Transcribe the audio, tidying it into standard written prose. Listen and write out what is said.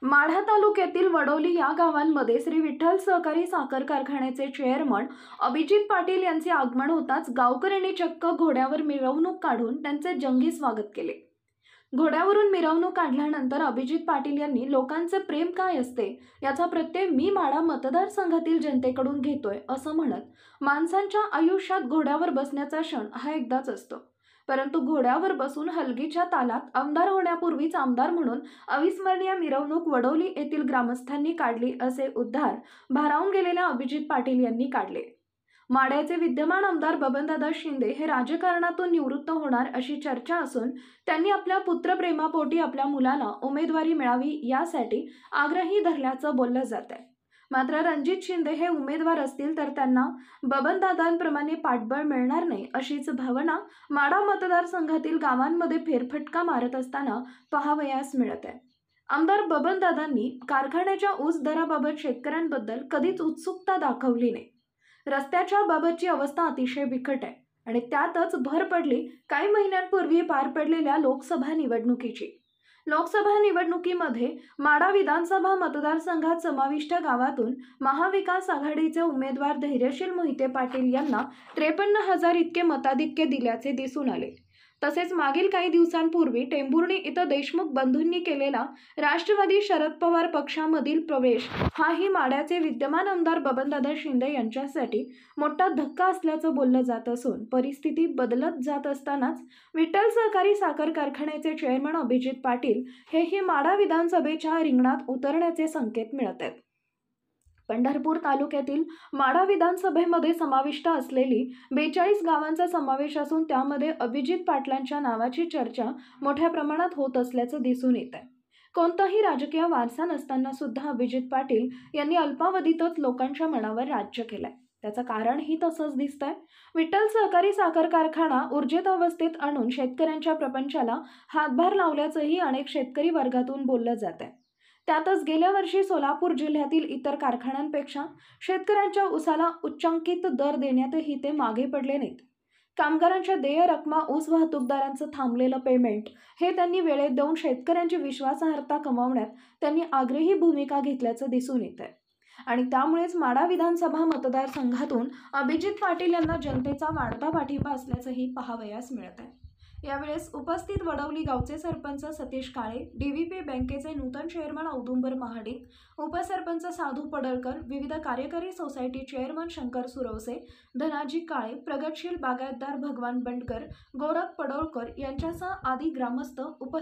माढा तालुक्यातील वडोली या गावांमध्ये श्री विठ्ठल सहकारी साखर कारखान्याचे चेअरमन अभिजित पाटील यांचे आगमन होताच गावकऱ्यांनी चक्क घोड्यावर मिरवणूक काढून त्यांचे जंगी स्वागत केले। घोड्यावरून मिरवणूक काढल्यानंतर अभिजित पाटील यांनी लोकांचे प्रेम काय असते याचा प्रत्यय मी माढा मतदारसंघातील जनतेकडून घेतोय असं म्हणत माणसांच्या आयुष्यात घोड्यावर बसण्याचा क्षण हा एकदाच असतो, परंतु घोड्यावर बसून हलगीच्या तालात आमदार होण्यापूर्वीच आमदार म्हणून अविस्मरणीय मिरवणूक वडोली येथील ग्रामस्थांनी काढली असे उद्गार भारावून गेलेल्या अभिजित पाटील यांनी काढले। माढ्याचे विद्यमान आमदार बबनदादा शिंदे हे राजकारणातून निवृत्त होणार अशी चर्चा असून त्यांनी आपल्या पुत्रप्रेमापोटी आपल्या मुलाला उमेदवारी मिळावी यासाठी आग्रही धरल्याचं बोललं जात आहे। मात्र रणजित शिंदे हे उमेदवार असतील तर त्यांना बबनदादांप्रमाणे पाठबळ मिळणार नाही अशीच भावना माढा मतदारसंघातील गावांमध्ये फेरफटका मारत असताना पाहावयास मिळत आहे। आमदार बबनदादांनी कारखान्याच्या ऊस दराबाबत शेतकऱ्यांबद्दल कधीच उत्सुकता दाखवली नाही। रस्त्याच्या बाबतची अवस्था अतिशय बिकट आहे आणि त्यातच भर पडली काही महिन्यांपूर्वी पार पडलेल्या लोकसभा निवडणुकीमध्ये माढा विधानसभा मतदारसंघात समाविष्ट गावातून महाविकास आघाडीचे उमेदवार धैर्यशील मोहिते पाटील यांना 53,000 इतके मताधिक्य दिल्याचे दिसून आले। तसेच मागील काही दिवसांपूर्वी टेंभुर्णी इथं देशमुख बंधूंनी केलेला राष्ट्रवादी शरद पवार पक्षामधील प्रवेश हाही माढ्याचे विद्यमान आमदार बबनदादा शिंदे यांच्यासाठी मोठा धक्का असल्याचं बोललं जात असून परिस्थिती बदलत जात असतानाच विठ्ठल सहकारी साखर कारखान्याचे चेअरमन अभिजित पाटील हेही माढा विधानसभेच्या रिंगणात उतरण्याचे संकेत मिळत आहेत। पंढरपूर तालुक्यातील माढा विधानसभेमध्ये समाविष्ट असलेली 42 गावांचा समावेश असून त्यामध्ये अभिजित पाटलांच्या नावाची चर्चा मोठ्या प्रमाणात होत असल्याचं दिसून येत आहे। कोणताही राजकीय वारसा नसताना सुद्धा अभिजित पाटील यांनी अल्पावधीतच लोकांच्या मनावर राज्य केलंय। त्याचं कारणही तसंच दिसतंय। विठ्ठल सहकारी साखर कारखाना ऊर्जित अवस्थेत आणून शेतकऱ्यांच्या प्रपंचाला हातभार लावल्याचंही अनेक शेतकरी वर्गातून बोललं जात आहे। त्यातच गेल्या वर्षी सोलापूर जिल्ह्यातील इतर कारखान्यांपेक्षा शेतकऱ्यांच्या ऊसाला उच्चांकित दर देण्यातही ते मागे पडले नाहीत। कामगारांच्या देय रकमा, ऊस वाहतूकदारांचं थांबलेलं पेमेंट हे त्यांनी वेळेत देऊन शेतकऱ्यांची विश्वासार्हता कमावण्यात त्यांनी आग्रही भूमिका घेतल्याचं दिसून येत आहे आणि त्यामुळेच माढा विधानसभा मतदारसंघातून अभिजित पाटील यांना जनतेचा वाढता पाठिंबा असल्याचंही पाहावयास मिळत आहे। यावेळेस उपस्थित वडवली गावचे सरपंच सतीश काळे, डीव्हीपी बँकेचे नूतन चेअरमन औदुंबर महाडिक, उपसरपंच साधू पडळकर, विविध कार्यकारी सोसायटी चेअरमन शंकर सुरवसे, धनाजी काळे, प्रगतशील बागायतदार भगवान बंडकर, गोरख पडळकर यांच्यासह आदी ग्रामस्थ उपस्थित